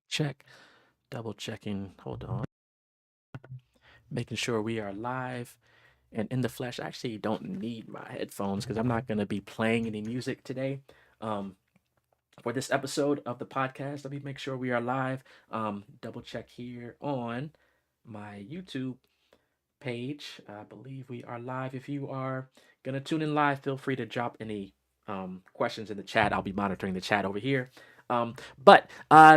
Check, double checking. Hold on. Making sure we are live and in the flesh. I actually don't need my headphones because I'm not going to be playing any music today. Um, for this episode of the podcast, let me make sure we are live. Double check here on my YouTube page. I believe we are live. If you are going to tune in live, feel free to drop any questions in the chat. I'll be monitoring the chat over here. But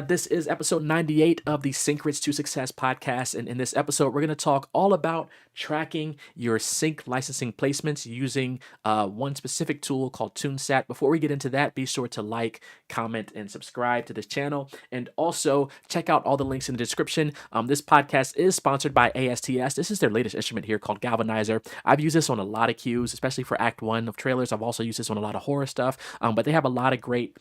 this is episode 98 of the Syncrets To Success podcast. And in this episode, we're going to talk all about tracking your sync licensing placements using one specific tool called Tunesat. Before we get into that, be sure to like, comment, and subscribe to this channel. And also check out all the links in the description. This podcast is sponsored by ASTS. This is their latest instrument here called Galvanizer. I've used this on a lot of cues, especially for Act 1 of trailers. I've also used this on a lot of horror stuff, but they have a lot of great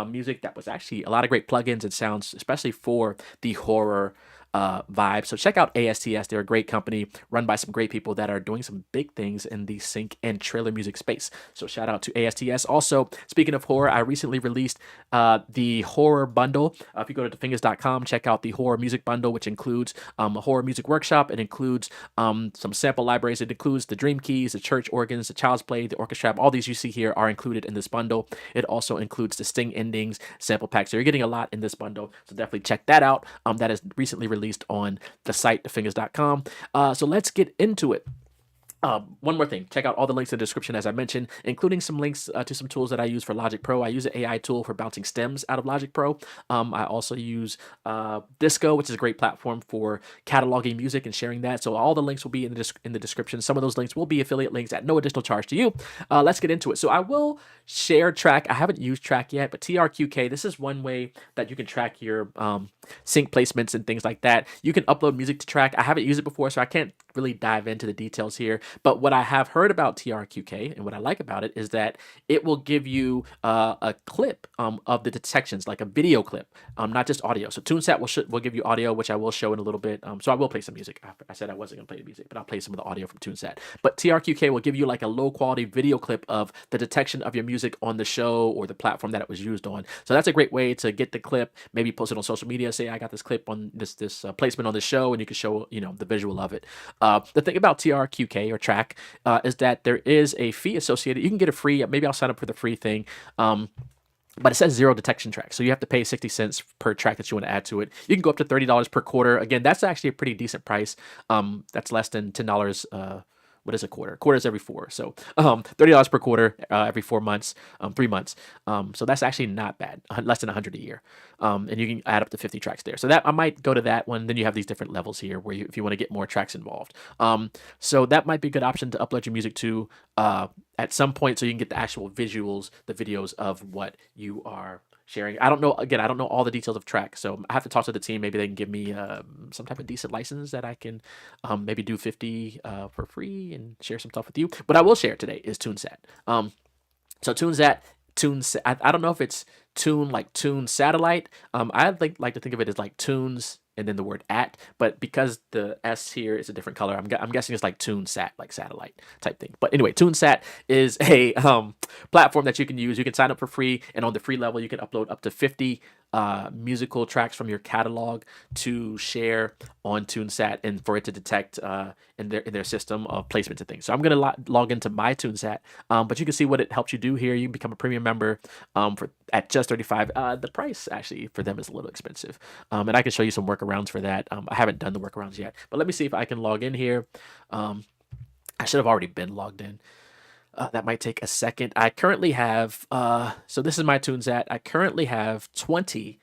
music that was actually a lot of great plugins and sounds, especially for the horror vibe. So check out ASTS. They're a great company run by some great people that are doing some big things in the sync and trailer music space. So shout out to ASTS. Also, speaking of horror, I recently released the horror bundle. If you go to fingaz.com, check out the horror music bundle, which includes a horror music workshop. It includes some sample libraries. It includes the dream keys, the church organs, the child's play, the orchestra. All these you see here are included in this bundle. It also includes the sting endings, sample packs. So you're getting a lot in this bundle. So definitely check that out. That is recently released on the site, fingaz.com. So let's get into it. One more thing, check out all the links in the description, as I mentioned, including some links to some tools that I use for Logic Pro. I use an AI tool for bouncing stems out of Logic Pro. I also use Disco, which is a great platform for cataloging music and sharing that. So all the links will be in the description. Some of those links will be affiliate links at no additional charge to you. Let's get into it. So I will share Track. I haven't used Track yet, but TRQK, this is one way that you can track your sync placements and things like that. You can upload music to Track. I haven't used it before, so I can't really dive into the details here. But what I have heard about TRQK and what I like about it is that it will give you a clip of the detections, like a video clip, not just audio. So Tunesat will give you audio, which I will show in a little bit. So I will play some music. I said I wasn't going to play music, but I'll play some of the audio from Tunesat. But TRQK will give you like a low quality video clip of the detection of your music on the show or the platform that it was used on. So that's a great way to get the clip, maybe post it on social media. Say I got this clip on this placement on the show, and you can show the visual of it. The thing about TRQK or Track is that there is a fee associated. You can get a free. Maybe I'll sign up for the free thing. But it says 0 detection track. So you have to pay 60 cents per track that you want to add to it. You can go up to $30 per quarter. Again, that's actually a pretty decent price. That's less than $10. What is a quarter? Quarter is every 4. So $30 per quarter every 4 months, 3 months. So that's actually not bad. Less than 100 a year. And you can add up to 50 tracks there. So that I might go to that one. Then you have these different levels here where if you want to get more tracks involved. So that might be a good option to upload your music to at some point so you can get the actual visuals, the videos of what you are sharing. I don't know. Again, I don't know all the details of Track, so I have to talk to the team. Maybe they can give me some type of decent license that I can maybe do 50 for free and share some stuff with you. But I will share today is Tunesat. So Tunesat, I don't know if it's Tune like Tune Satellite. I like to think of it as like Tunes and then the word at, but because the S here is a different color, I'm guessing it's like Tunesat, like satellite type thing. But anyway, Tunesat is a platform that you can use. You can sign up for free, and on the free level, you can upload up to 50 musical tracks from your catalog to share on Tunesat and for it to detect in their system of placements and things. So I'm gonna log into my Tunesat, but you can see what it helps you do here. You can become a premium member at just $35. The price actually for them is a little expensive, and I can show you some workarounds for that. I haven't done the workarounds yet, but let me see if I can log in here. I should have already been logged in. That might take a second. I currently have, so this is my Tunesat. I currently have 20,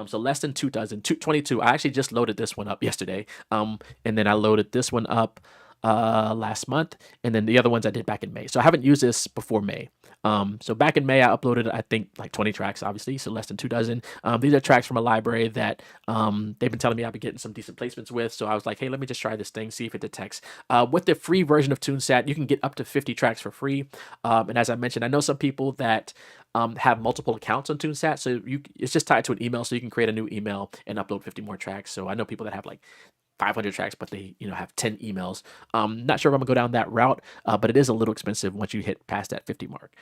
so less than 2 dozen, 22. I actually just loaded this one up yesterday. And then I loaded this one up last month, and then the other ones I did back in May. So I haven't used this before May. So back in May, I uploaded, I think, like 20 tracks, obviously, so less than 2 dozen. These are tracks from a library that they've been telling me I've been getting some decent placements with. So I was like, hey, let me just try this thing, see if it detects. With the free version of Tunesat, you can get up to 50 tracks for free. And as I mentioned, I know some people that have multiple accounts on Tunesat, so it's just tied to an email, so you can create a new email and upload 50 more tracks. So I know people that have like 500 tracks, but they have 10 emails. Not sure if I'm gonna go down that route, but it is a little expensive once you hit past that 50 mark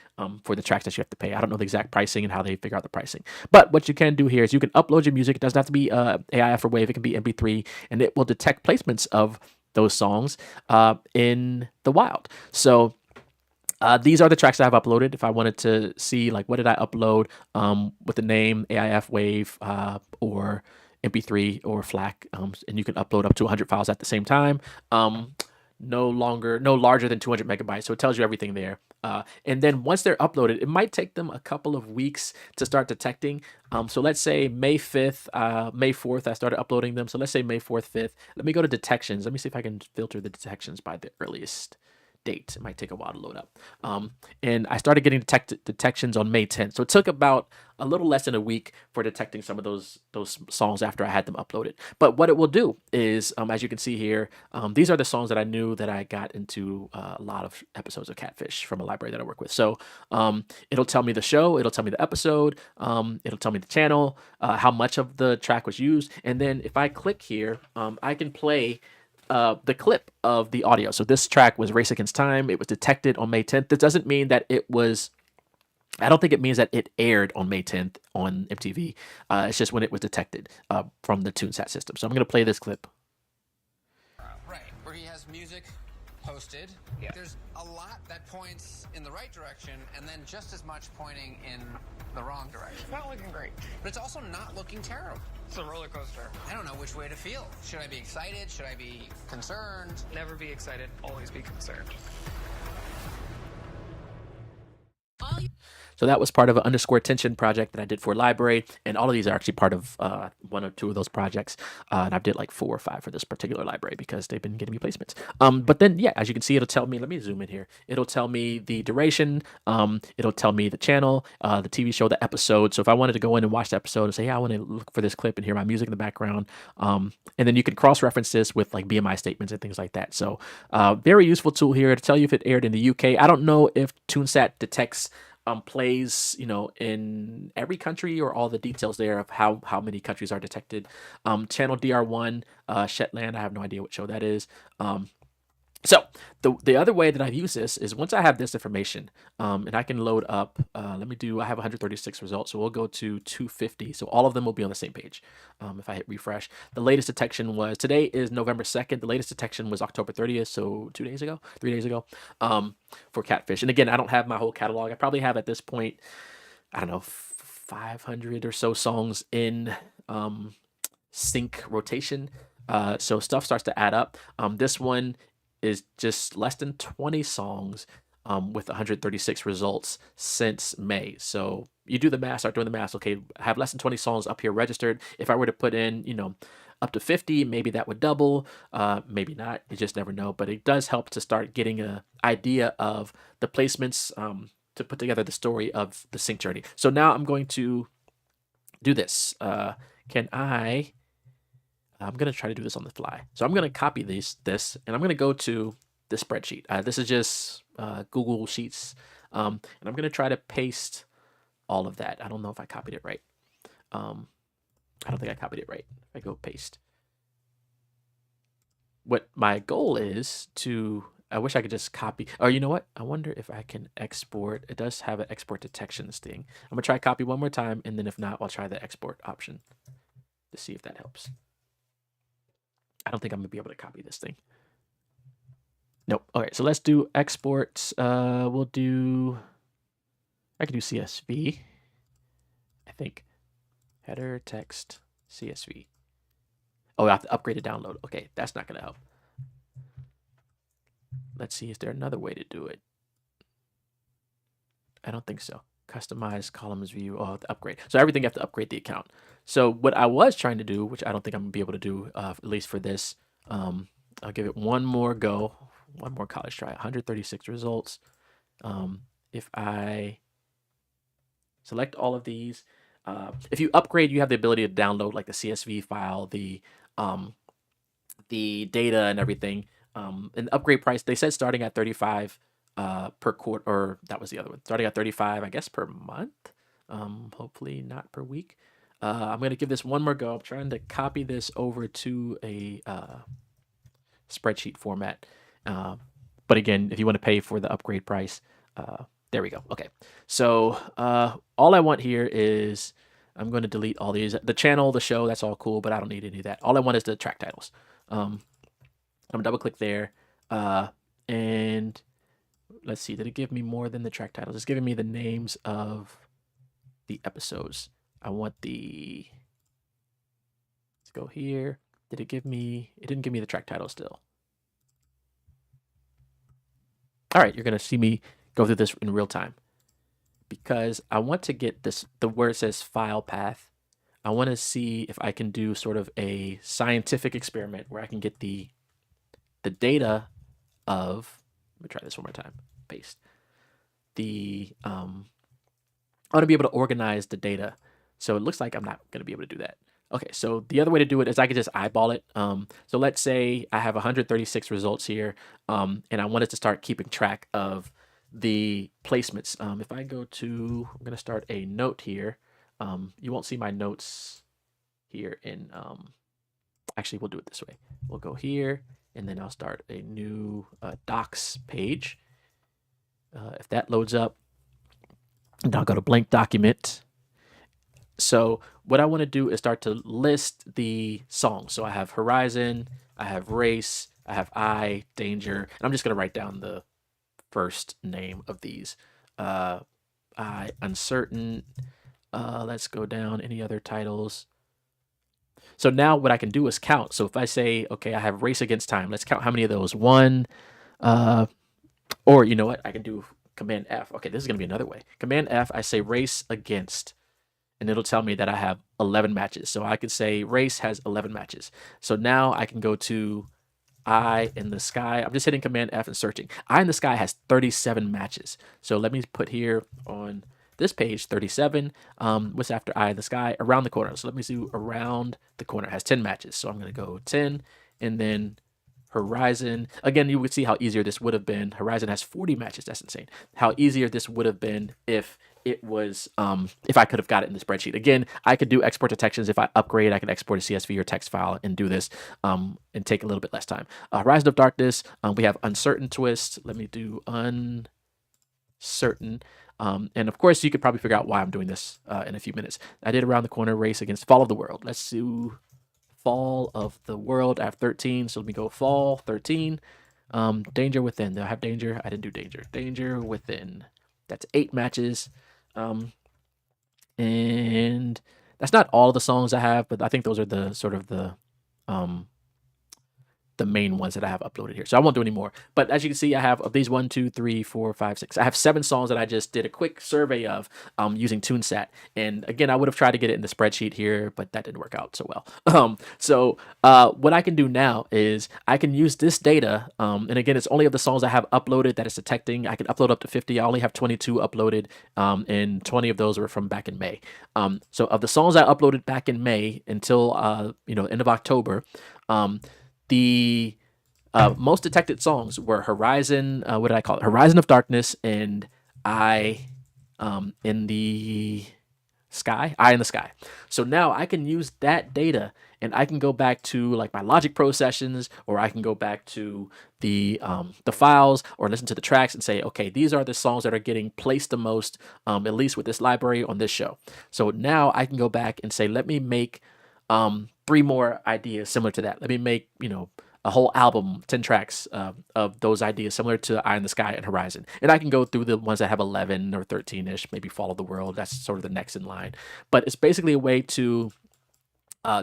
for the tracks that you have to pay. I don't know the exact pricing and how they figure out the pricing, but what you can do here is you can upload your music. It doesn't have to be AIF or WAV. It can be MP3, and it will detect placements of those songs in the wild. So these are the tracks that I've uploaded. If I wanted to see like what did I upload with the name AIF, WAV, or MP3 or FLAC, and you can upload up to 100 files at the same time. No larger than 200 megabytes. So it tells you everything there. And then once they're uploaded, it might take them a couple of weeks to start detecting. So let's say May 5th, May 4th, I started uploading them. So let's say May 4th, 5th. Let me go to detections. Let me see if I can filter the detections by the earliest date. It might take a while to load up. And I started getting detections on May 10th. So it took about a little less than a week for detecting some of those songs after I had them uploaded. But what it will do is, as you can see here, these are the songs that I knew that I got into a lot of episodes of Catfish from a library that I work with. So it'll tell me the show, it'll tell me the episode, it'll tell me the channel, how much of the track was used. And then if I click here, I can play the clip of the audio. So this track was Race Against Time. It was detected on May 10th. This doesn't mean that it was, I don't think it means that it aired on May 10th on MTV. It's just when it was detected from the Tunesat system. So I'm going to play this clip. Right, where he has music posted. Yeah. There's a lot that points in the right direction and then just as much pointing in the wrong direction. It's not looking great. But it's also not looking terrible. It's a roller coaster. I don't know which way to feel. Should I be excited? Should I be concerned? Never be excited, always be concerned. So that was part of an underscore tension project that I did for library. And all of these are actually part of one or two of those projects. And I've did like 4 or 5 for this particular library because they've been getting me placements. But then, yeah, as you can see, it'll tell me, let me zoom in here. It'll tell me the duration. It'll tell me the channel, the TV show, the episode. So if I wanted to go in and watch the episode and say, yeah, I want to look for this clip and hear my music in the background. And then you can cross-reference this with like BMI statements and things like that. So very useful tool here to tell you if it aired in the UK. I don't know if Tunesat detects plays, in every country or all the details there of how many countries are detected. Channel DR1, Shetland, I have no idea what show that is. So the other way that I've used this is once I have this information, and I can load up, I have 136 results, so we'll go to 250. So all of them will be on the same page. If I hit refresh, the latest detection was, today is November 2nd. The latest detection was October 30th. So 3 days ago, for Catfish. And again, I don't have my whole catalog. I probably have at this point, I don't know, 500 or so songs in sync rotation. So stuff starts to add up. This one is just less than 20 songs with 136 results since May. So you do the math, start doing the math. Okay, I have less than 20 songs up here registered. If I were to put in, up to 50, maybe that would double, maybe not. You just never know. But it does help to start getting an idea of the placements to put together the story of the sync journey. So now I'm going to do this. I'm going to try to do this on the fly. So I'm going to copy this, and I'm going to go to the spreadsheet. This is just Google Sheets. And I'm going to try to paste all of that. I don't know if I copied it right. I don't think I copied it right. If I go paste. What my goal is to, I wish I could just copy, or you know what? I wonder if I can export. It does have an export detections thing. I'm going to try copy one more time, and then if not, I'll try the export option to see if that helps. I don't think I'm going to be able to copy this thing. Nope. All right, so let's do exports. I can do CSV. I think header text CSV. Oh, I have to upgrade to download. Okay, that's not going to help. Let's see, is there another way to do it? I don't think so. Customize columns view. Oh, the upgrade. So everything you have to upgrade the account. So what I was trying to do, which I don't think I'm gonna be able to do, at least for this, I'll give it one more go, one more college try. 136 results. If I select all of these, if you upgrade, you have the ability to download like the CSV file, the data and everything. And the upgrade price, they said starting at 35 per quarter, or that was the other one, starting at 35, I guess, per month. Hopefully not per week. I'm going to give this one more go. I'm trying to copy this over to a spreadsheet format. Uh, but again, if you want to pay for the upgrade price, there we go. Okay. So all I want here is I'm going to delete all these. The channel, the show, that's all cool, but I don't need any of that. All I want is the track titles. I'm going to double click there. And let's see, did it give me more than the track titles? It's giving me the names of the episodes. I want the, let's go here. Did it give me, it didn't give me the track title still. All right, you're going to see me go through this in real time because I want to get this, the where it says file path. I want to see if I can do sort of a scientific experiment where I can get the data of, let me try this one more time, paste. I want to be able to organize the data. So it looks like I'm not going to be able to do that. Okay, so the other way to do it is I could just eyeball it. So let's say I have 136 results here, and I wanted to start keeping track of the placements. If I go to, I'm going to start a note here. You won't see my notes here in, actually, we'll do it this way. We'll go here, and then I'll start a new docs page. If that loads up, and I'll go to blank document. So what I want to do is start to list the songs. So I have Horizon, I have Race, I have I, Danger, and I'm just going to write down the first name of these. I, Uncertain. Let's go down. Any other titles? So now what I can do is count. So if I say, okay, I have Race Against Time, let's count how many of those. One, or you know what? I can do Command F. Okay, this is going to be another way. Command F, I say Race Against, and it'll tell me that I have 11 matches. So I could say Race has 11 matches. So now I can go to Eye in the Sky. I'm just hitting Command F and searching. Eye in the Sky has 37 matches. So let me put here on this page 37. What's after Eye in the Sky? Around the Corner. So let me do Around the Corner. It has 10 matches. So I'm going to go 10 and then Horizon. Again, you would see how easier this would have been. Horizon has 40 matches. That's insane. How easier this would have been if it was, if I could have got it in the spreadsheet. Again, I could do export detections. If I upgrade, I can export a CSV or text file and do this and take a little bit less time. Horizon of Darkness, we have Uncertain Twist. Let me do Uncertain. And of course, you could probably figure out why I'm doing this in a few minutes. I did Around the Corner, Race Against Fall of the World. Let's do Fall of the World. I have 13, so let me go Fall 13. Danger Within. Do I have Danger? I didn't do Danger. Danger Within. That's 8 matches. And that's not all of the songs I have, but I think those are the sort of the main ones that I have uploaded here. So I won't do any more. But as you can see, I have of these 1, 2, 3, 4, 5, 6. I have 7 songs that I just did a quick survey of using Tunesat. And again, I would have tried to get it in the spreadsheet here, but that didn't work out so well. So what I can do now is I can use this data. And again, it's only of the songs I have uploaded that it's detecting. I can upload up to 50. I only have 22 uploaded, and 20 of those were from back in May. So of the songs I uploaded back in May until end of October, the most detected songs were Horizon, what did I call it? Horizon of Darkness and I in the Sky, Eye in the Sky. So now I can use that data and I can go back to like my Logic Pro sessions, or I can go back to the files or listen to the tracks and say, okay, these are the songs that are getting placed the most, at least with this library on this show. So now I can go back and say, let me make 3 more ideas similar to that. Let me make, a whole album, 10 tracks of those ideas similar to Eye in the Sky and Horizon. And I can go through the ones that have 11 or 13-ish, maybe Fall of the World. That's sort of the next in line. But it's basically a way to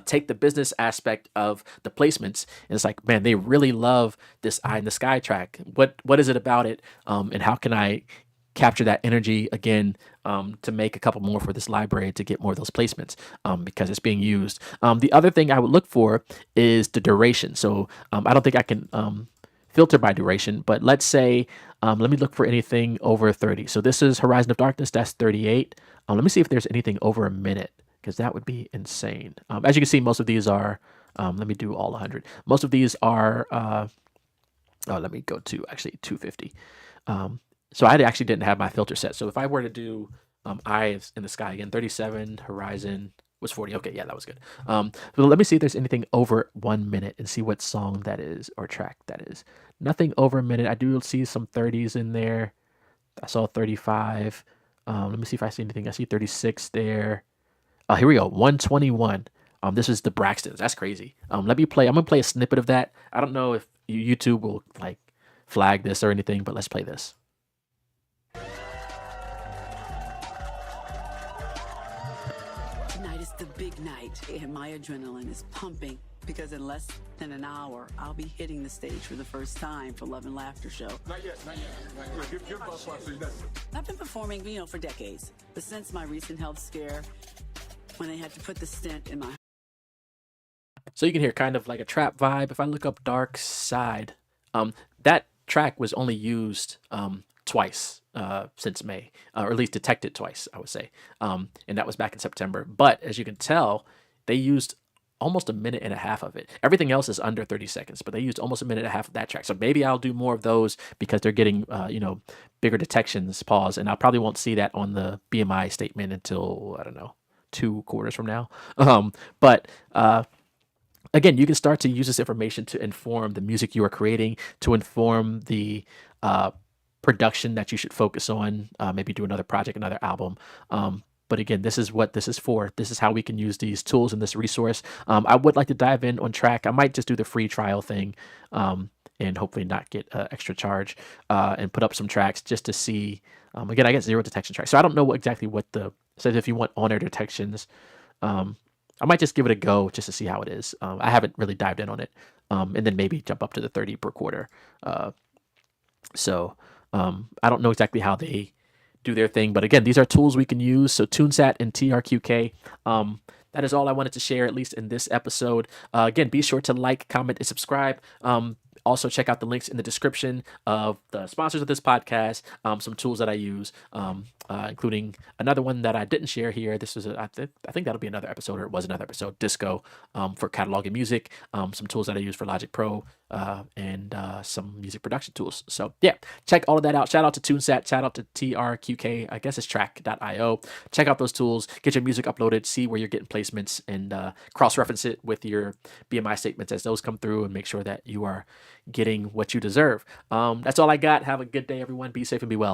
take the business aspect of the placements. And it's like, man, they really love this Eye in the Sky track. What is it about it? And how can I capture that energy again to make a couple more for this library to get more of those placements because it's being used. The other thing I would look for is the duration. So I don't think I can filter by duration, but let's say, let me look for anything over 30. So this is Horizon of Darkness, that's 38. Let me see if there's anything over a minute, because that would be insane. As you can see, most of these are, let me do all 100. Most of these are, let me go to actually 250. So I actually didn't have my filter set. So if I were to do Eye in the Sky again, 37, Horizon, Was 40. Okay, yeah, that was good. But let me see if there's anything over 1 minute and see what song that is or track that is. Nothing over a minute. I do see some 30s in there. I saw 35. Let me see if I see anything. I see 36 there. Oh, here we go. 121. This is the Braxtons. That's crazy. Let me play. I'm gonna play a snippet of that. I don't know if YouTube will like flag this or anything, but let's play this. Tonight is the big night, and my adrenaline is pumping because in less than an hour, I'll be hitting the stage for the first time for Love and Laughter Show. Not yet, not yet. Give boss so you know. I've been performing, for decades, but since my recent health scare, when they had to put the stent in my So you can hear kind of like a trap vibe. If I look up Dark Side, that track was only used twice since May, or at least detected twice, I would say. And that was back in September. But as you can tell, they used almost a minute and a half of it. Everything else is under 30 seconds, but they used almost a minute and a half of that track. So maybe I'll do more of those because they're getting, bigger detections, pause. And I probably won't see that on the BMI statement until, I don't know, 2 quarters from now. But again, you can start to use this information to inform the music you are creating, to inform the production that you should focus on, maybe do another project, another album. But again, this is what this is for. This is how we can use these tools and this resource. I would like to dive in on track. I might just do the free trial thing and hopefully not get extra charge and put up some tracks just to see. Again, I get 0 detection tracks. So I don't know exactly what the says if you want on-air detections. I might just give it a go just to see how it is. I haven't really dived in on it. And then maybe jump up to the 30 per quarter. So I don't know exactly how they do their thing. But again, these are tools we can use. So Tunesat and TRQK. That is all I wanted to share, at least in this episode. Again, be sure to like, comment, and subscribe. Also, check out the links in the description of the sponsors of this podcast, some tools that I use, including another one that I didn't share here. This is, I think that'll be another episode, or it was another episode, Disco, for cataloging music, some tools that I use for Logic Pro, and some music production tools. So yeah, check all of that out. Shout out to Tunesat, shout out to TRQK, I guess it's track.io. Check out those tools, get your music uploaded, see where you're getting placements, and cross-reference it with your BMI statements as those come through, and make sure that you are getting what you deserve. That's all I got. Have a good day, everyone. Be safe and be well.